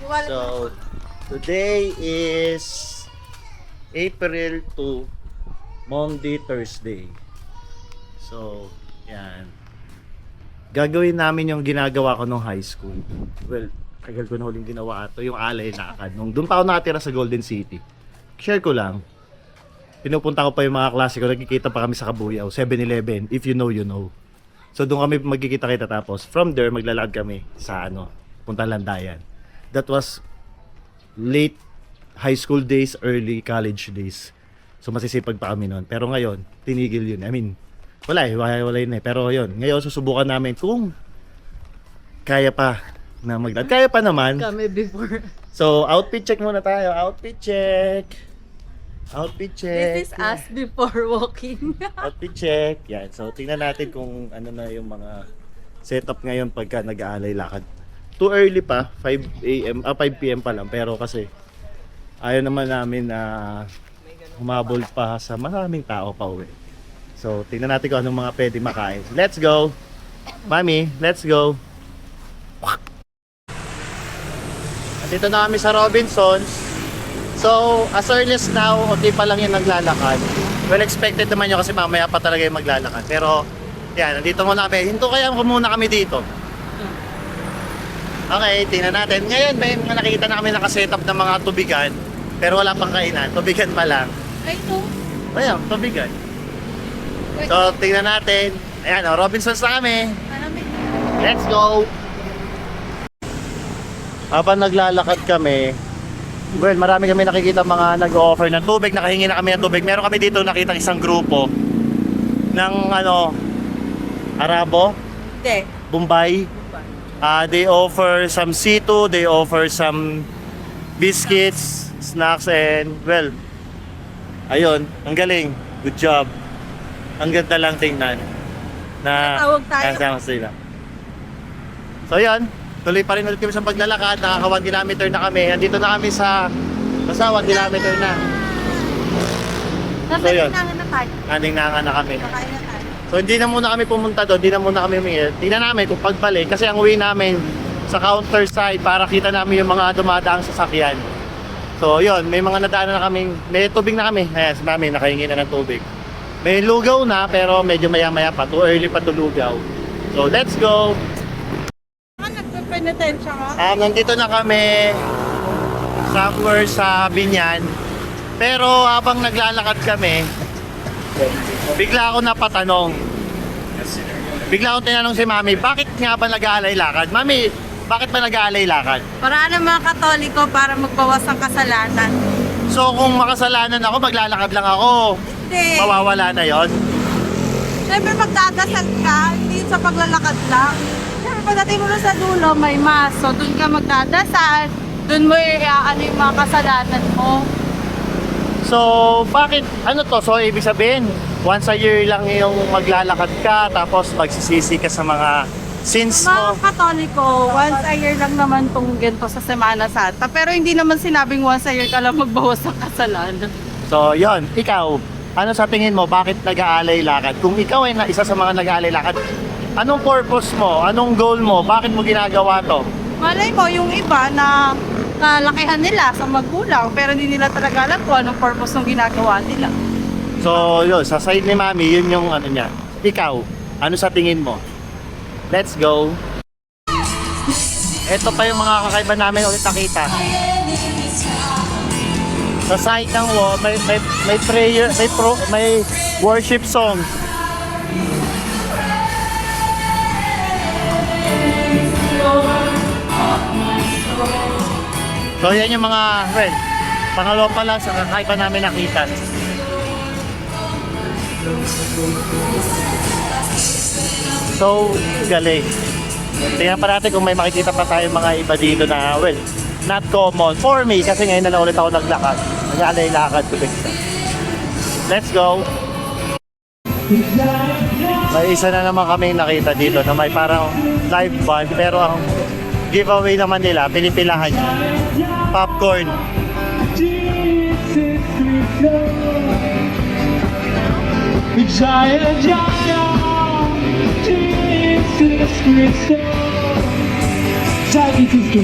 So, today is April 2, Monday, Thursday. So, yan. Gagawin namin yung ginagawa ko nung high school. Well, tagal ko na huling ginawa ito, yung alay lakad. Nung doon pa ako nakatira sa Golden City. Share ko lang. Pinupunta ko pa yung mga klase ko, nagkikita pa kami sa Kabuyaw, 7-Eleven, if you know, you know. So doon kami magkikita-kita, tapos from there maglalakad kami sa Punta Landayan. That was late high school days, early college days. So masisipag pa kami noon. Pero ngayon, tinigil yun. I mean, wala yun eh. Pero yun, ngayon susubukan namin kung kaya pa na maglakad. Kaya pa naman. Kami before. So, outfit check muna tayo. Outfit check. Outfit check. This is us before walking. Outfit check. Yan. So, tingnan natin kung ano na yung mga setup ngayon pagka nag-aalay lakad. Too early pa. 5 p.m. pa lang. Pero kasi, ayaw naman namin na humabol pa sa maraming tao pa uwi. So, tingnan natin kung anong mga pwede makain. Let's go! Mami, let's go! Dito na kami sa Robinsons. So, as early as now, okay pa lang yung naglalakad. Well, expected naman yun kasi mamaya pa talaga yung maglalakad. Pero, yan, nandito muna kami. Hinto kaya muna kami dito. Okay, tingnan natin. Ngayon, may mga nakikita na kami nakasetup ng mga tubigan. Pero wala pang kainan. Tubigan pa lang. Ay, ito. Ayan, tubigan. So, tingnan natin. Ayan, Robinsons na kami. Let's go! Habang naglalakad kami, well, marami kami nakikita mga nag-offer ng tubig, nakahingi na kami ng tubig. Meron kami dito nakita isang grupo ng Arabo, Hindi. Bombay. They offer some C2, they offer some biscuits, snacks, and well, ayun, ang galing. Good job. Ang ganda lang tingnan. Tawag tayo. Kasama sila. So yan, tuloy pa rin ulit kami sa paglalakad. Nakaka 1 kilometer na kami. Andito na kami sa basta 1 kilometer na. So yun, aning na kami. So hindi na muna kami pumunta doon, hindi na muna kami humingi. Tingnan namin kung pagbalik, kasi ang uwi namin sa counter side para kita namin yung mga dumadaang sasakyan. So yun, may mga nadaanan na kaming, may tubig na kami. Ayan, si mami nakahingi na ng tubig. May lugaw na pero medyo maya-maya pa, too early pa to lugaw. So let's go! Nagpe-penitensya ka? Nandito na kami somewhere sa Binyan. Pero habang naglalakad kami, bigla ako napatanong. Bigla akong tinanong si Mami, bakit nga ba nag-aalay lakad? Mami, bakit ba nag-aalay lakad? Para ng mga Katoliko para magbawas ang kasalanan. So kung makasalanan ako, maglalakad lang ako. Hindi. Mawawala na yon. Siyempre magdadasal ka, hindi sa paglalakad lang. Siyempre pagdating mo na sa dulo, may mass. So doon ka magdadasal, doon mo ano yung mga kasalanan mo. So bakit, ano to? So ibig sabihin, once a year lang yung maglalakad ka, tapos magsisisi ka sa mga sins mo. Mga Katoliko, once a year lang naman itong ganito sa Semana Santa. Pero hindi naman sinabing once a year ka lang magbawas ng kasalanan. So yon, ikaw, ano sa tingin mo, bakit nag-aalay lakad? Kung ikaw ay isa sa mga nag-aalay lakad, anong purpose mo? Anong goal mo? Bakit mo ginagawa to? Malay mo, yung iba na nalakihan nila sa magulang pero hindi nila talaga alam kung anong purpose ng ginagawa nila. So yun, sa side ni Mami, yun yung ano niya. Ikaw, ano sa tingin mo? Let's go! Ito pa yung mga kakaiba namin ulit nakita. Sa side ng wall, may prayer, may worship song. So yan yung mga, well, pangalawa pa lang sa kakaiba namin nakita. So, galing. Tingnan pa natin kung may makikita pa tayo mga iba dito na, well, not common. For me, kasi ngayon na lang ulit ako naglakad. Nag-aalay lakad to Bexta. Let's go! May isa na naman kami nakita dito na may parang live band, pero ang giveaway naman nila, pinipilahan niya. Popcorn. Jaya Jaya Jesus Christ. sacrificio.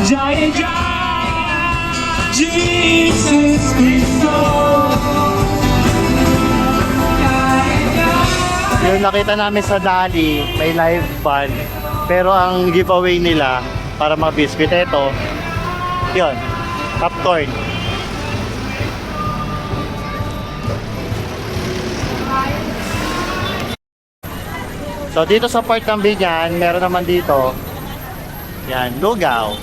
Jaya Jaya, Jesus Cristo. Yung nakita namin sa Dali, may live band. Pero ang giveaway nila para mga biscuit, ito, yun, popcorn. So dito sa part ng Binyan, meron naman dito, yan, lugaw.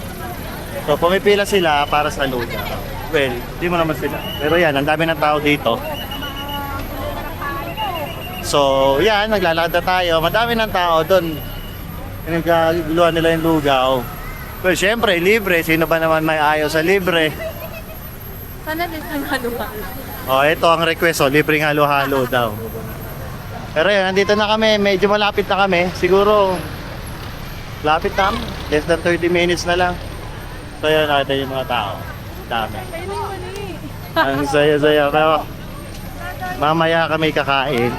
So pumipila sila para sa lugaw. Well, di mo naman sila. Pero yan, ang dami ng tao dito. So, yan, naglalakad na tayo. Madami ng tao doon. Nagkaguluhan nila yung lugaw. Well, syempre, libre. Sino ba naman may ayaw sa libre? Sana din ang halo-halo. Oh, ito ang request. Oh, libreng halo-halo daw. Pero yan, nandito na kami. Medyo malapit na kami. Siguro, lapit na. Less than 30 minutes na lang. So, yan, nakita yung mga tao. Dami. Ang saya-saya. Pero, mamaya kami kakain.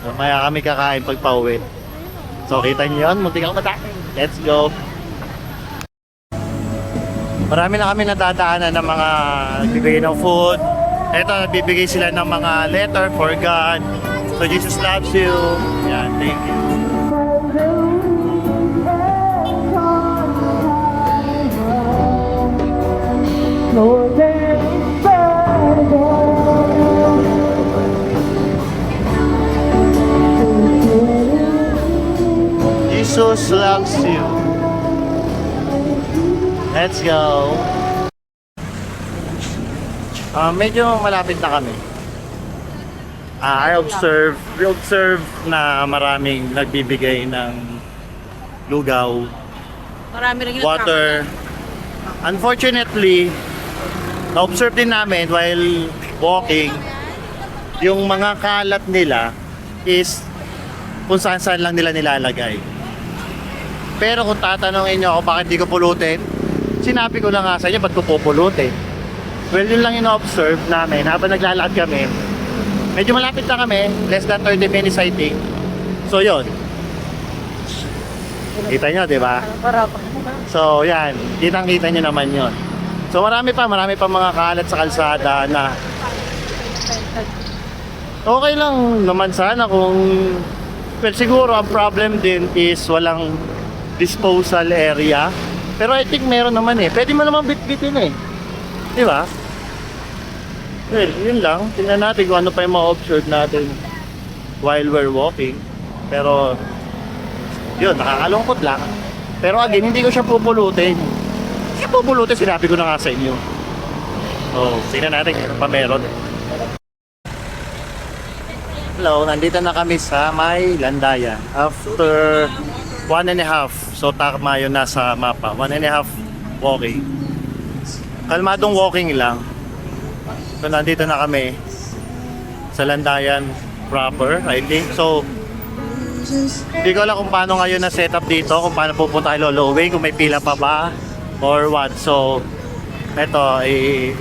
Mamaya kami kakain pag pauwi. So, kita nyo yun. Muntik ako matake. Let's go. Marami na kami nadadaanan ng mga nagbibigay ng food. Ito, nagbibigay sila ng mga letter for God. So, Jesus loves you. Yan, thank you. Jesus loves you. Let's go. Medyo malapit na kami. We observe na maraming nagbibigay ng lugaw, Marami rin yung water. Unfortunately, na-observe din namin while walking, yung mga kalat nila is kung saan-saan lang nila nilalagay. Pero kung tatanungin nyo ako bakit di ko pulutin, sinabi ko na nga sa inyo, ba't ko pupulutin? Well, yun lang yung na-observe namin habang naglalakad kami. Medyo malapit na kami, less than 30 minutes I think. So yun. Kita nyo, di ba? So yan, kitang-kita nyo naman yun. So marami pa mga kalat sa kalsada na okay lang naman sana kung, well, siguro ang problem din is walang disposal area. Pero I think meron naman eh. Pwede mo naman bit-bitin eh. Di ba? Well, yun lang. Tingnan natin kung ano pa yung ma-observe natin while we're walking. Pero, yun, nakakalungkot lang. Pero again, hindi ko siya pupulutin. Hindi siya pupulutin, sinabi ko na nga sa inyo. So, tingnan natin kung pa meron. Hello, nandito na kami sa may Landayan. After 1.5. So, tama yun nasa mapa. 1.5 walking. Kalmadong walking lang. So, nandito na kami sa Landayan proper, I think. So, hindi ko alam kung paano ngayon na setup dito, kung paano pupunta kay Lolo Way, kung may pila pa ba, or what. So, eto,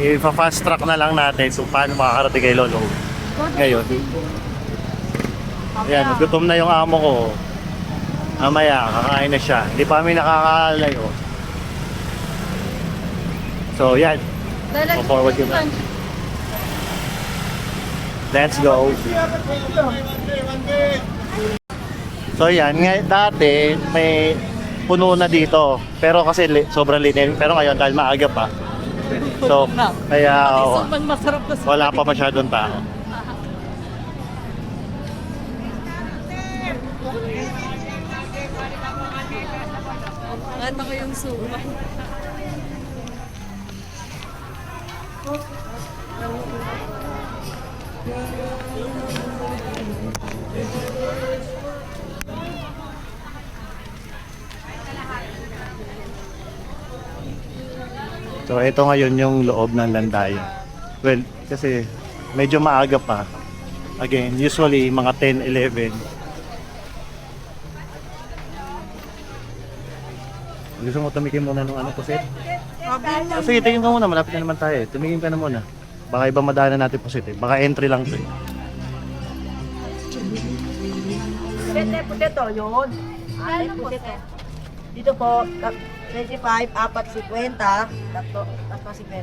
i-fast track na lang natin kung paano makakarating kay Lolo Way. Ngayon. Ayan, gutom na yung amo ko. Mamaya, kakain na siya. Hindi pa kami nakakalayo. So, yan. Forward ko na. Let's go. So, yan. Dati, may puno na dito. Pero kasi sobrang linis. Pero ngayon, dahil maaga pa. So, kaya wala pa masyadong tao. Ano ko yung suma? So ito ngayon yung loob ng Landayan. Well, kasi medyo maaga pa. Again, usually mga 10, 11. Gusto mo tumikim muna ng ano pusit? Sige, tingin ka muna. Malapit na naman tayo. Tumingin ka na muna. Baka iba madaanan natin pusit eh. Baka entry lang to eh. Potato, yun. Ay, potato. Dito po, 25, 4.50, tatlo 50.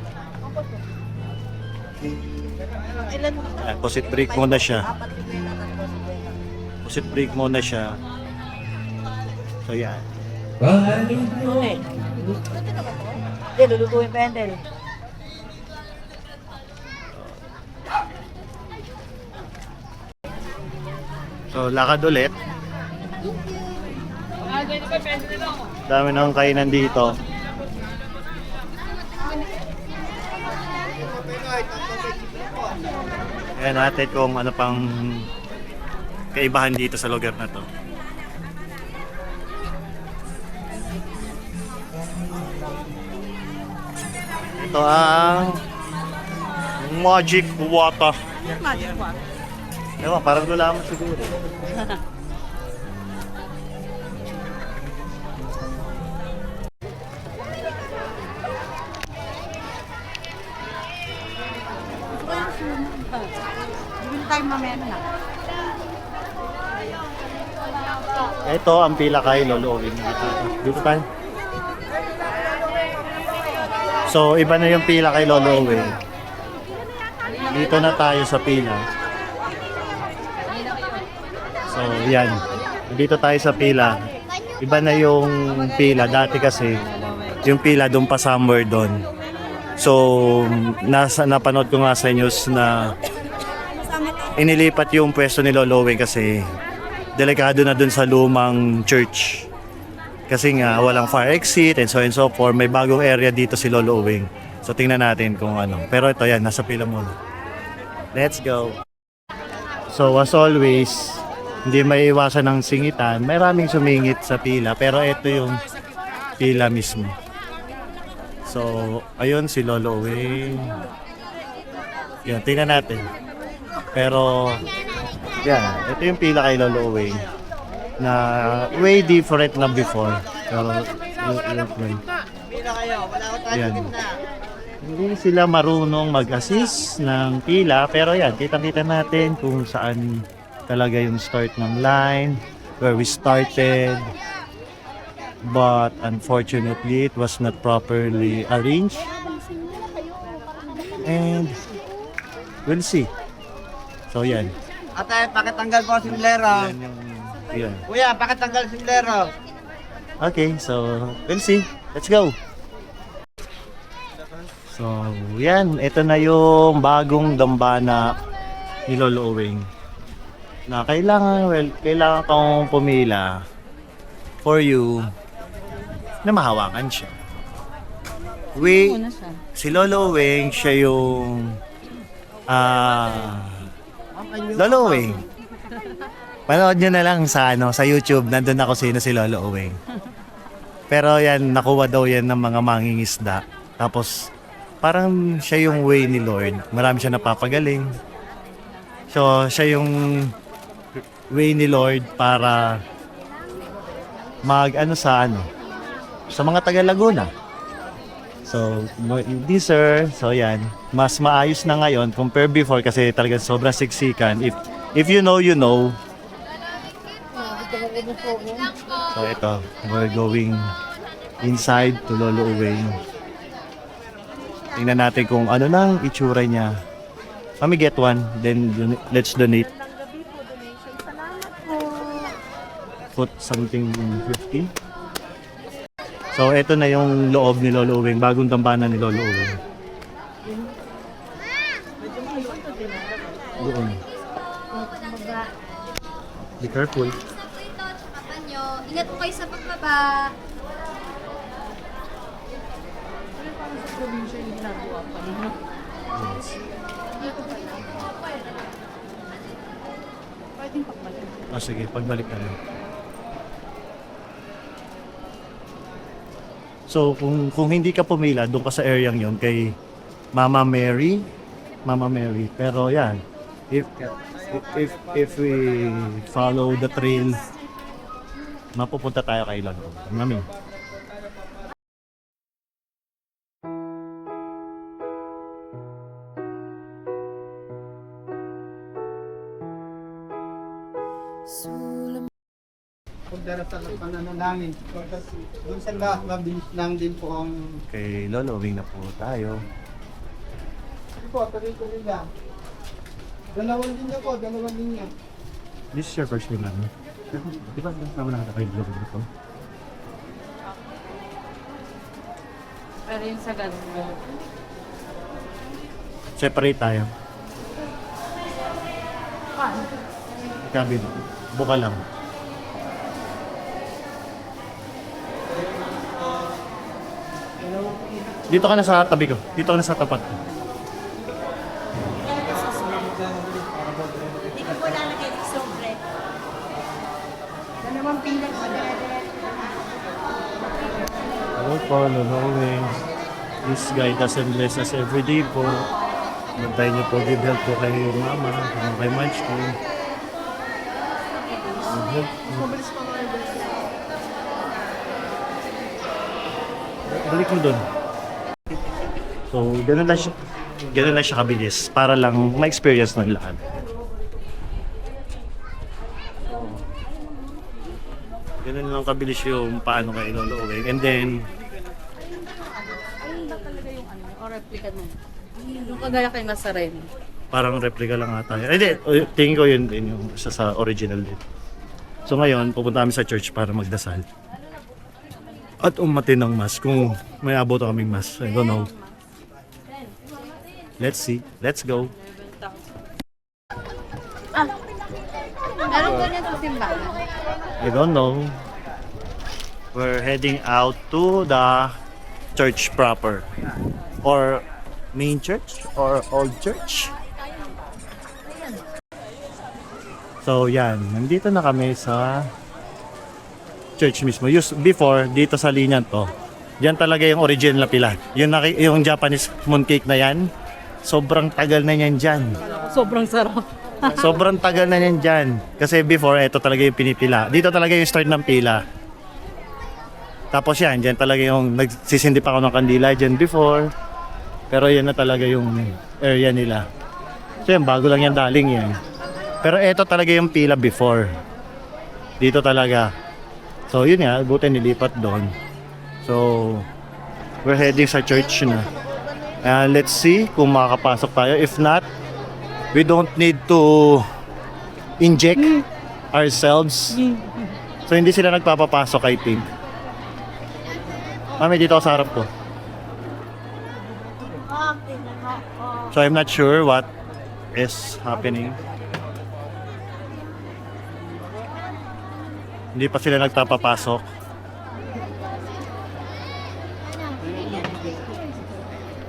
Ilan? Posit brake muna siya. 4.50, tatlo 50. Posit brake muna siya. So yan. Tunay. Hindi, lulutuin pa yan, Del. So lakad ulit. Dami ng kainan dito. Ayan natin kung ano pang kaibahan dito sa lugar na to. Ito ang magic water. Magic one. Ewan, parang gulaman siguro. Gawin tayo mamaya na. Ito ang pila kay Lolo Owing. Dito tayo. So, iba na yung pila kay Lolo Owing. Dito na tayo sa pila. So, yan. Dito tayo sa pila. Iba na yung pila. Dati kasi, yung pila doon pa somewhere doon. So, napanood ko nga sa news na inilipat yung pwesto ni Lolo Owing kasi delikado na dun sa lumang church. Kasi nga, walang fire exit and so and so forth. May bagong area dito si Lolo Owing. So, tingnan natin kung ano. Pero ito yan, nasa pila muna. Let's go. So, as always, hindi may iwasan ng singitan. Maraming sumingit sa pila. Pero ito yung pila mismo. So, ayun si Lolo Owing. Yan, tingnan natin. Pero, yan, ito yung pila kay Lolo Owing na way different na before. Pero, yan. Hindi sila marunong mag-assist ng pila. Pero yan, kitang-kita natin kung saan talaga yung start ng line, where we started. But unfortunately, it was not properly arranged. And we'll see. So yan. Ate, pakitanggal po si Milero. Yan. Kuya, pakitanggal si Milero. Okay, so we'll see. Let's go. So yan, ito na yung bagong dambana ni Lolo Owing. Na kailangan kong pumila for you na mahawakan siya. Si Lolo Owing, siya yung Lolo Owing. Panood nyo na lang sa sa YouTube, nandun ako sino si Lolo Owing. Pero yan, nakuha daw yan ng mga mangingisda. Tapos, parang siya yung way ni Lord. Marami siya napapagaling. So, siya yung way ni Lord para sa mga taga Laguna. So, this sir, so yan, mas maayos na ngayon compare before kasi talagang sobrang siksikan. If you know, you know. So ito, we're going inside to Lolo Owing. Tingnan natin kung ano nang itsura niya. Let me get one, then let's donate. Put something 50. So, ito na yung loob ni Lolo Owing, bagong dambana ni Lolo Owing. Doon. Be careful. Ingat po kayo sa pagbaba. Sige, pagbalik na lang. So, kung hindi ka pumila, doon ka sa area yon kay Mama Mary. Pero yan, if we follow the trail, mapupunta tayo kay Lolo. Mami. darasal at pananalangin. Doon sa lahat, mabilis lang din po ang... Kay Lolo, uwi na po tayo. Po, tuloy-tuloy lang. Dalawang linya po, dalawang linya. This is your first time namin. Di ba naman nakakakain vlog dito? Pero yung sa ganun. Separate tayo. Cabin. Buka lang. Dito ka na sa tabi ko. Dito ka na sa tapat ko. Hello po, Lolo Wings. This guy doesn't bless us every day po. Bantayan niyo po, give help po kay Mama, kay Manchko. Give help po. Balik mo dun. So, ganun lang siya kabilis para lang ma-experience ng lahat. Ganun lang kabilis yung paano kayo luluwing. And then, Ayun ba talaga yung ano? O replica nun? Yung kagaya kay Nazaren. parang replica lang ata. Hindi, tingin ko yun din yung isa sa original din. So ngayon, pupunta kami sa church para magdasal. At umati ng mass kung may abot kaming mass. I don't know. Let's see. Let's go. Meron ko niya sa simbahan. I don't know. We're heading out to the church proper. Or main church or old church. So yan, nandito na kami sa church mismo. Before, dito sa linya to, yan talaga yung original na pila. Yung Japanese mooncake na yan, sobrang tagal na yan dyan. Sobrang sarap. Sobrang tagal na yan dyan. Kasi before, ito talaga yung pinipila. Dito talaga yung start ng pila. Tapos yan, dyan talaga yung nagsisindi pa ako ng kandila dyan before. Pero yan na talaga yung area nila. So yan, bago lang yan daling yan. Pero ito talaga yung pila before. Dito talaga. So yun nga, buti nilipat doon. So, we're heading sa church na. Let's see kung makakapasok tayo. If not, we don't need to inject ourselves. So hindi sila nagpapapasok, I think. Mami, dito ako sa harap ko. So I'm not sure what is happening. Hindi pa sila nagpapapasok.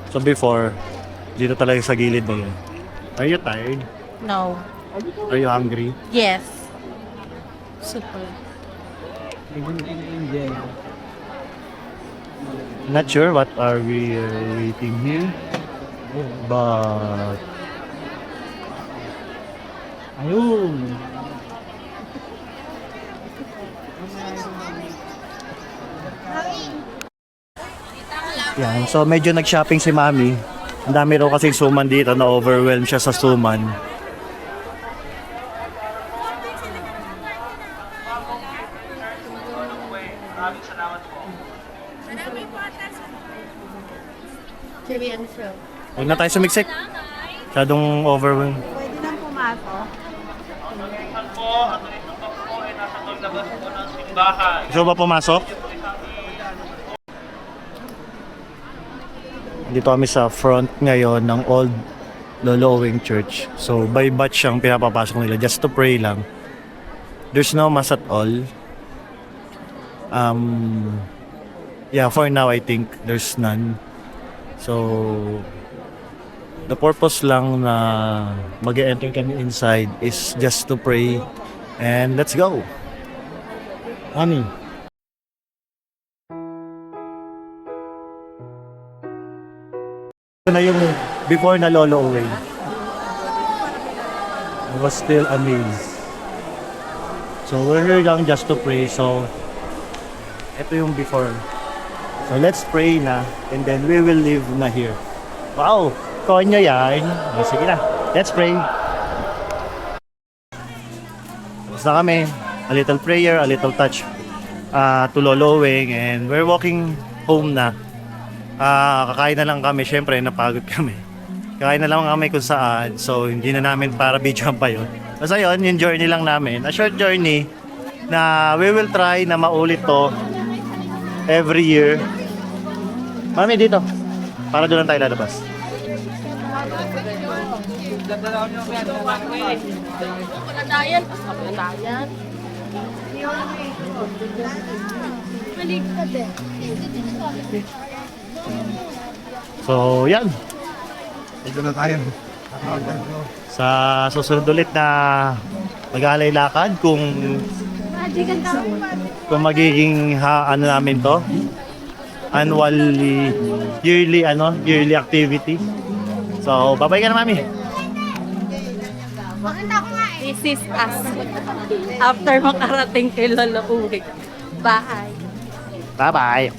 So before, dito talaga sa gilid na yun. Are you tired? No. Are you hungry? Yes. Super. Not sure what are we waiting here. But ayun. Yan, so medyo nag-shopping si Mami. Ang dami raw kasing suman dito, na-overwhelm siya sa suman. Huwag na tayo sumiksik. Masyadong overwhelm. Pwede nang pumasok. Gusto ba pumasok? Dito kami sa front ngayon ng Old Lolo Wing Church. So by batch siyang pinapapasok nila just to pray lang. There's no mass at all. Yeah, for now I think there's none. So the purpose lang na mag-enter kami inside is just to pray and let's go. Honey. Ito na yung before na Lolo Wing. I was still amazed. So we're here lang just to pray. So ito yung before. So let's pray na and then we will live na here. Wow! Konyo yan. O, sige na. Let's pray. Tapos na kami. a little prayer, a little touch to Lolo Weng, and we're walking home na. Kakain na lang kami, syempre napagod kami. Kakain na lang kami kung saan, so hindi na namin para videohan pa yun. Basta yun, yung journey lang namin, a short journey na we will try na maulit to every year. Mami, dito. Para doon lang tayo lalabas. Kaladayan, kaladayan. Maligtad eh. So, yan. Ito na tayo. Sa susunod ulit na mag-aalay lakad kung magiging ano namin to annually yearly activity. So, bye-bye ka na, Mami. This is us. After makarating kay Lolo Uwi. Bye. Bye-bye.